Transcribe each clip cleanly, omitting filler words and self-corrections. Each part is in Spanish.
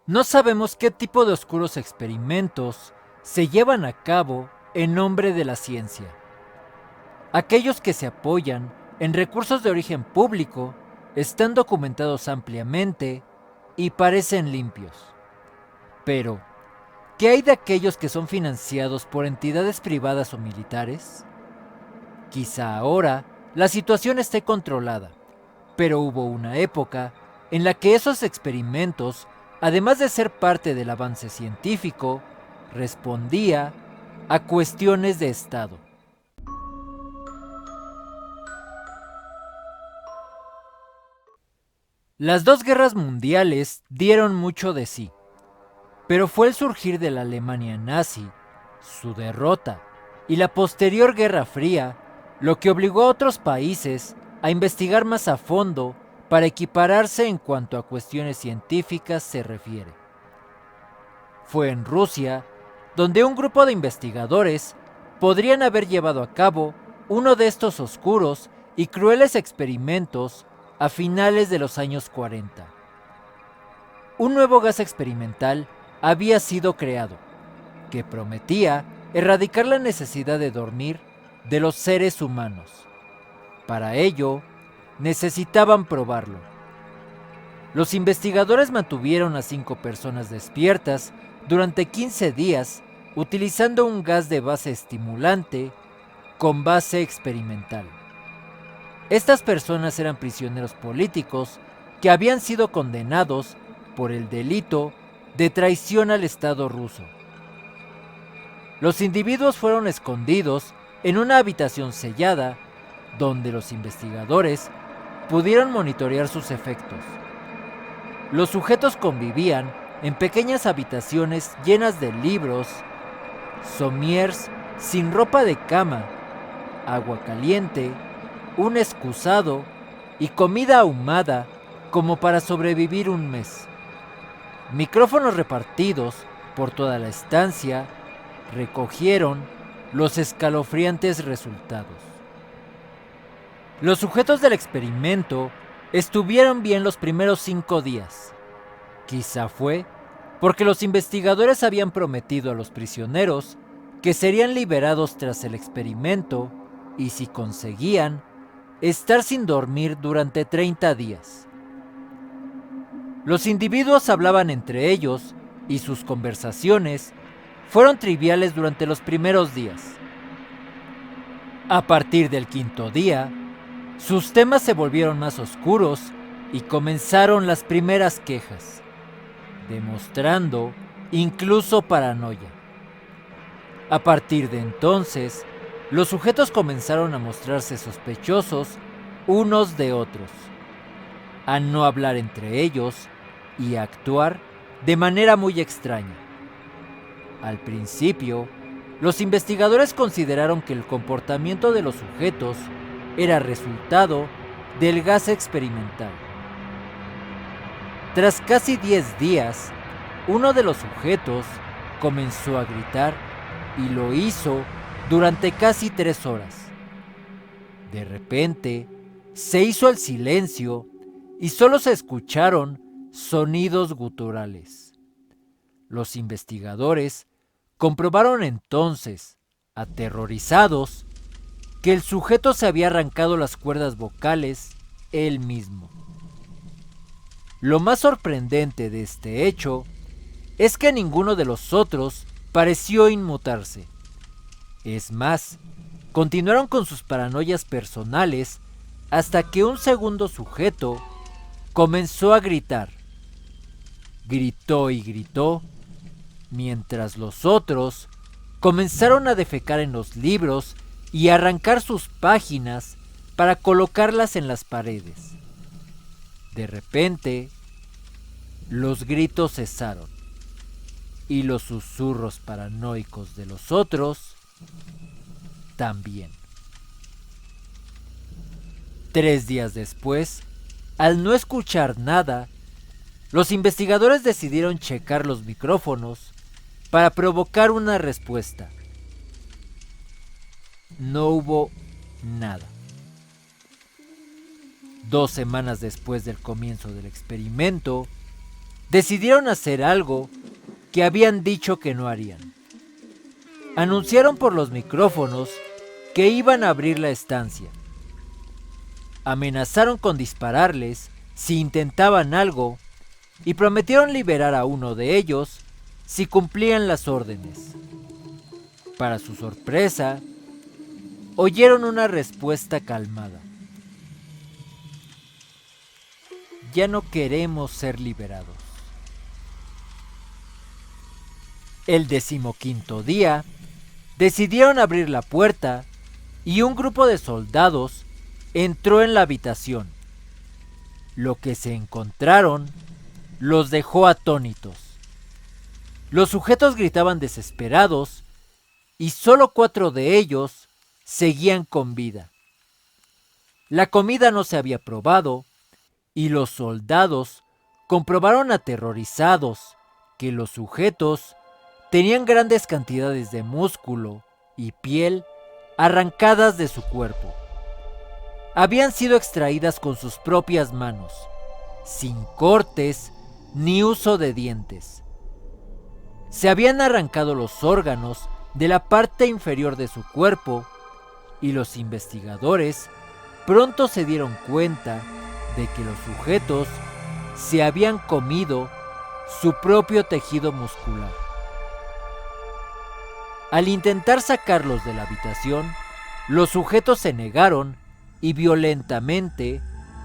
No sabemos qué tipo de oscuros experimentos se llevan a cabo en nombre de la ciencia. Aquellos que se apoyan en recursos de origen público están documentados ampliamente y parecen limpios. Pero, ¿qué hay de aquellos que son financiados por entidades privadas o militares? Quizá ahora la situación esté controlada, pero hubo una época en la que esos experimentos, además de ser parte del avance científico, respondía a cuestiones de Estado. Las dos guerras mundiales dieron mucho de sí, pero fue el surgir de la Alemania nazi, su derrota y la posterior Guerra Fría lo que obligó a otros países a investigar más a fondo para equipararse en cuanto a cuestiones científicas se refiere. Fue en Rusia donde un grupo de investigadores podrían haber llevado a cabo uno de estos oscuros y crueles experimentos a finales de los años 40. Un nuevo gas experimental había sido creado, que prometía erradicar la necesidad de dormir de los seres humanos. Para ello, necesitaban probarlo. Los investigadores mantuvieron a 5 personas despiertas durante 15 días utilizando un gas de base estimulante con base experimental. Estas personas eran prisioneros políticos que habían sido condenados por el delito de traición al Estado ruso. Los individuos fueron escondidos en una habitación sellada donde los investigadores pudieron monitorear sus efectos. Los sujetos convivían en pequeñas habitaciones llenas de libros, somiers sin ropa de cama, agua caliente, un excusado y comida ahumada como para sobrevivir un mes. Micrófonos repartidos por toda la estancia recogieron los escalofriantes resultados. Los sujetos del experimento estuvieron bien los primeros 5 días. Quizá fue porque los investigadores habían prometido a los prisioneros que serían liberados tras el experimento y si conseguían, estar sin dormir durante 30 días. Los individuos hablaban entre ellos y sus conversaciones fueron triviales durante los primeros días. A partir del 5.º día, sus temas se volvieron más oscuros y comenzaron las primeras quejas, demostrando incluso paranoia. A partir de entonces, los sujetos comenzaron a mostrarse sospechosos unos de otros, a no hablar entre ellos y a actuar de manera muy extraña. Al principio, los investigadores consideraron que el comportamiento de los sujetos era resultado del gas experimental. Tras casi 10 días, uno de los sujetos comenzó a gritar y lo hizo durante casi 3 horas. De repente, se hizo el silencio y solo se escucharon sonidos guturales. Los investigadores comprobaron entonces, aterrorizados, que el sujeto se había arrancado las cuerdas vocales él mismo. Lo más sorprendente de este hecho es que ninguno de los otros pareció inmutarse. Es más, continuaron con sus paranoias personales hasta que un segundo sujeto comenzó a gritar. Gritó y gritó, mientras los otros comenzaron a defecar en los libros y arrancar sus páginas para colocarlas en las paredes. De repente, los gritos cesaron y los susurros paranoicos de los otros también. 3 días después, al no escuchar nada, los investigadores decidieron checar los micrófonos para provocar una respuesta. No hubo nada. 2 semanas después del comienzo del experimento, decidieron hacer algo que habían dicho que no harían. Anunciaron por los micrófonos que iban a abrir la estancia. Amenazaron con dispararles si intentaban algo y prometieron liberar a uno de ellos si cumplían las órdenes. Para su sorpresa, oyeron una respuesta calmada. Ya no queremos ser liberados. El 15º día, decidieron abrir la puerta y un grupo de soldados entró en la habitación. Lo que se encontraron los dejó atónitos. Los sujetos gritaban desesperados y solo 4 de ellos seguían con vida. La comida no se había probado y los soldados comprobaron aterrorizados que los sujetos tenían grandes cantidades de músculo y piel arrancadas de su cuerpo. Habían sido extraídas con sus propias manos, sin cortes ni uso de dientes. Se habían arrancado los órganos de la parte inferior de su cuerpo y los investigadores pronto se dieron cuenta de que los sujetos se habían comido su propio tejido muscular. Al intentar sacarlos de la habitación, los sujetos se negaron y violentamente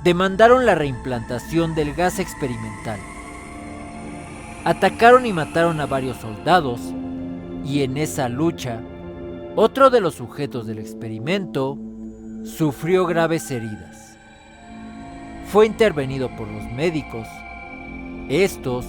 demandaron la reimplantación del gas experimental. Atacaron y mataron a varios soldados y en esa lucha, otro de los sujetos del experimento sufrió graves heridas. Fue intervenido por los médicos. Estos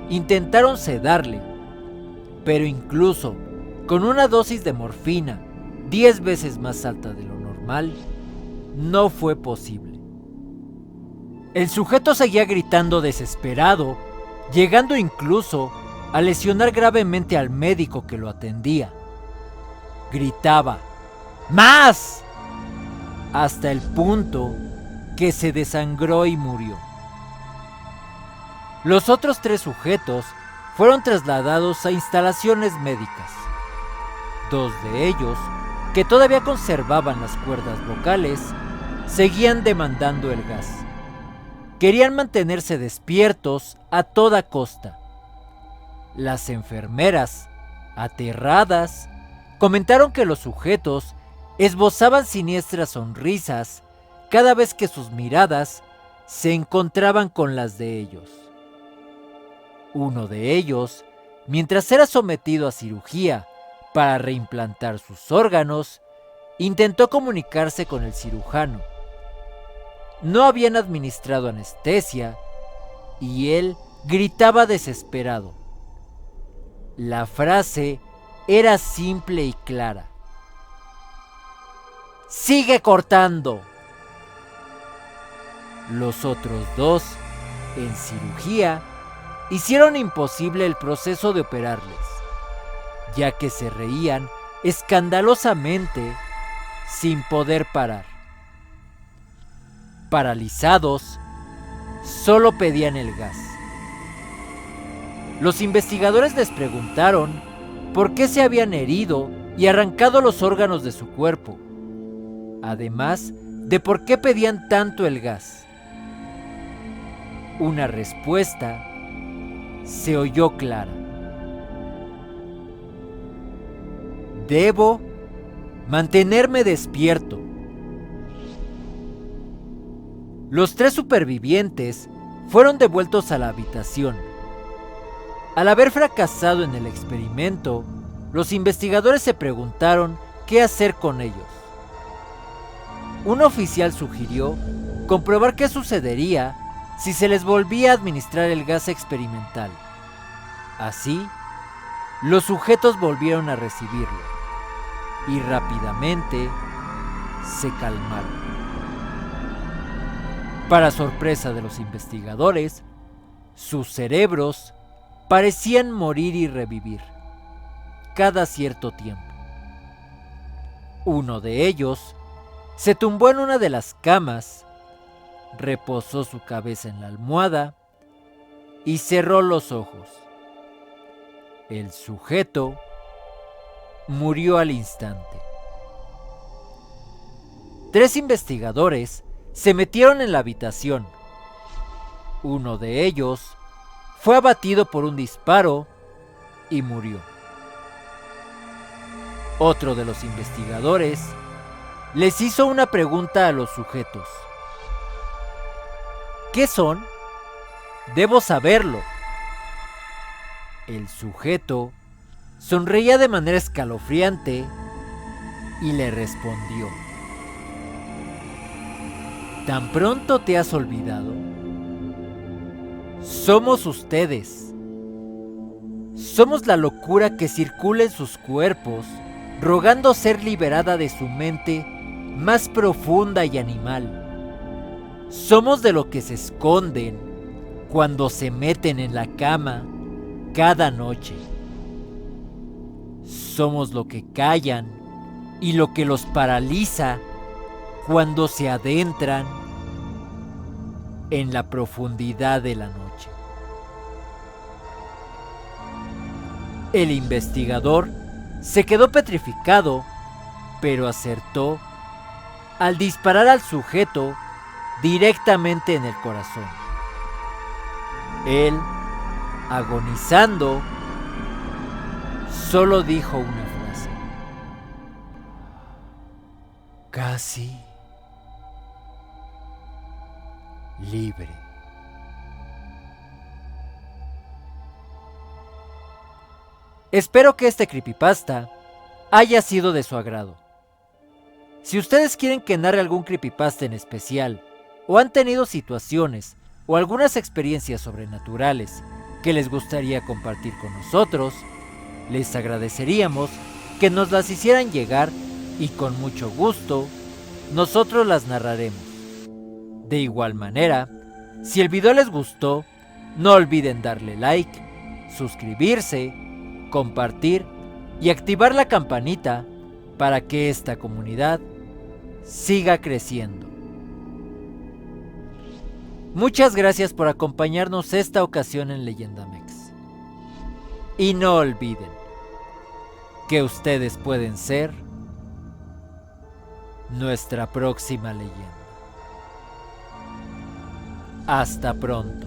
intentaron sedarle, pero incluso con una dosis de morfina 10 veces más alta de lo normal, no fue posible. El sujeto seguía gritando desesperado, llegando incluso a lesionar gravemente al médico que lo atendía. Gritaba ¡más!, hasta el punto que se desangró y murió. Los otros 3 sujetos fueron trasladados a instalaciones médicas. 2 de ellos, que todavía conservaban las cuerdas vocales, seguían demandando el gas. Querían mantenerse despiertos a toda costa. Las enfermeras, aterradas, comentaron que los sujetos esbozaban siniestras sonrisas cada vez que sus miradas se encontraban con las de ellos. Uno de ellos, mientras era sometido a cirugía para reimplantar sus órganos, intentó comunicarse con el cirujano. No habían administrado anestesia y él gritaba desesperado. La frase era simple y clara: ¡sigue cortando! Los otros 2, en cirugía, hicieron imposible el proceso de operarles, ya que se reían escandalosamente sin poder parar. Paralizados, solo pedían el gas. Los investigadores les preguntaron por qué se habían herido y arrancado los órganos de su cuerpo, además de por qué pedían tanto el gas. Una respuesta se oyó clara: debo mantenerme despierto. Los 3 supervivientes fueron devueltos a la habitación. Al haber fracasado en el experimento, los investigadores se preguntaron qué hacer con ellos. Un oficial sugirió comprobar qué sucedería si se les volvía a administrar el gas experimental. Así, los sujetos volvieron a recibirlo y rápidamente se calmaron. Para sorpresa de los investigadores, sus cerebros parecían morir y revivir cada cierto tiempo. Uno de ellos se tumbó en una de las camas, reposó su cabeza en la almohada y cerró los ojos. El sujeto murió al instante. 3 investigadores se metieron en la habitación. Uno de ellos fue abatido por un disparo y murió. Otro de los investigadores les hizo una pregunta a los sujetos. ¿Qué son? Debo saberlo. El sujeto sonreía de manera escalofriante y le respondió: ¿Tan pronto te has olvidado? Somos ustedes. Somos la locura que circula en sus cuerpos, rogando ser liberada de su mente más profunda y animal. Somos de lo que se esconden cuando se meten en la cama cada noche. Somos lo que callan y lo que los paraliza cuando se adentran en la profundidad de la noche. El investigador se quedó petrificado, pero acertó al disparar al sujeto directamente en el corazón. Él, agonizando, solo dijo una frase: casi libre. Espero que este creepypasta haya sido de su agrado. Si ustedes quieren que narre algún creepypasta en especial, o han tenido situaciones o algunas experiencias sobrenaturales que les gustaría compartir con nosotros, les agradeceríamos que nos las hicieran llegar y con mucho gusto nosotros las narraremos. De igual manera, si el video les gustó, no olviden darle like, suscribirse, compartir y activar la campanita para que esta comunidad siga creciendo. Muchas gracias por acompañarnos esta ocasión en Leyenda Mex. Y no olviden que ustedes pueden ser nuestra próxima leyenda. Hasta pronto.